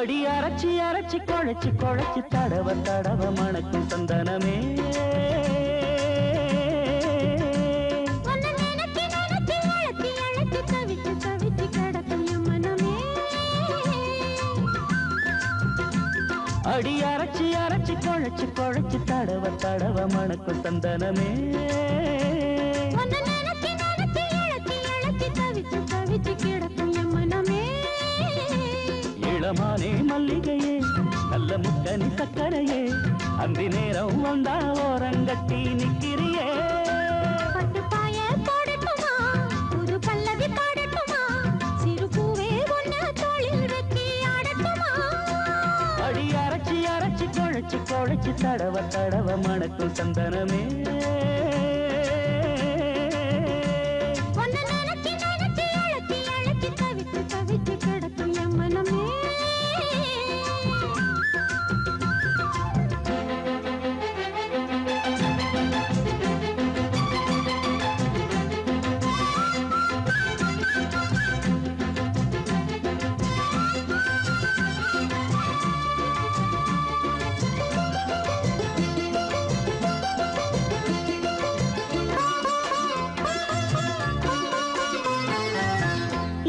அடி அரைச்சி அரைச்சி குழைச்சி குழைச்சி தடவ தடவ மணக்கும் சந்தனமே அடி அரைச்சி அரைச்சி குழைச்சி குழைச்சி தடவ தடவ மணக்கும் சந்தனமே இளமானே மல்லிகையே நல்ல முக்கனி சக்கரையே அந்தி நேரம் வந்தா ஓரங்கட்டி நிக்கிறியே அடி அரைச்சி அரைச்சி குழைச்சி குழைச்சி தடவ தடவ மணக்கும் சந்தனமே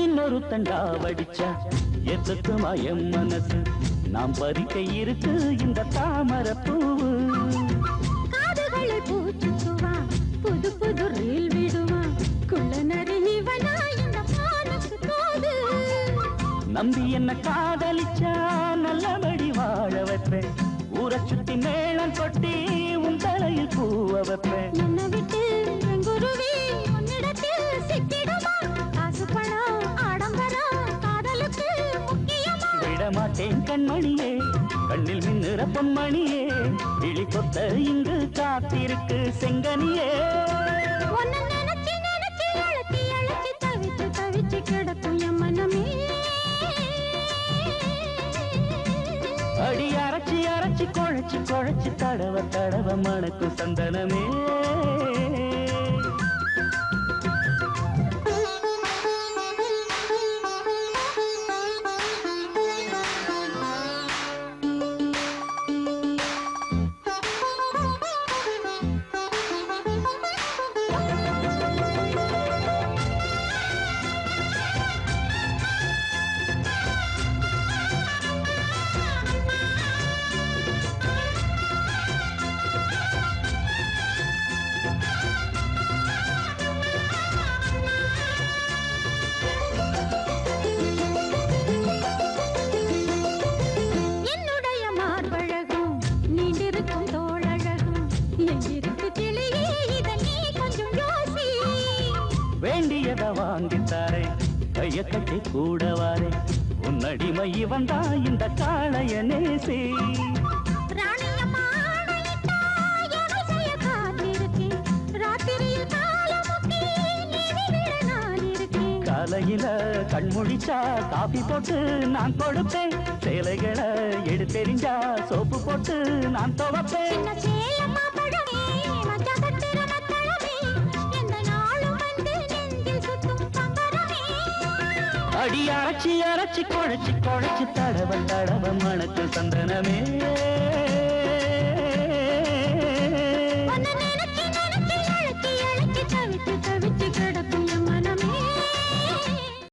இன்னொரு தண்டா வடிச்சா எத்துக்குமா என் மனசு நாம் பறிக்க இருக்கு இந்த தாமரை பூவு காதுகளை பூச்சுக்குவா புது புது ரீல் விடுவா குள்ள நரிவனா இந்த மானக்கு தோது நம்பி என்ன காதலிச்சா நல்லபடி வாழ வைப்பேன் ஊரை சுத்தி மேளம் கொட்டி உன் தலையில் பூவ வைப்பேன் என்ன விட்டு குருவி உன்னிடத்தில் சிக்கிடுமா காசு பணம் ஆடம்பரம் காதலுக்கு முக்கியமா விடமாட்டேன் கண்மணியே கண்ணில் மின்னுற பொன்மணியே விழி கொத்த இங்கு காத்திருக்கு செங்கனியே உன்னை நினைச்சு நினைச்சு அழைச்சி அழைச்சி தவிச்சு தவிச்சு கிடக்கும் என் மனமே அடி அரைச்சி அரைச்சி குழைச்சி குழைச்சி தடவ தடவ மணக்கும் சந்தனமே வேண்டியத வாங்கித்தாரே கைய கட்டி கூடவாரே உன்னடிமை வந்தா இந்த காளைய நேசி காலையில கண்முழிச்சா காபி போட்டு நான் கொடுப்பேன் சேலைகளை எடுத்தெறிஞ்சா சோப்பு போட்டு நான் துவப்பேன் அடி அரைச்சி அரைச்சி குழைச்சி குழைச்சி தடவ தடவ மணக்கு சந்தனமே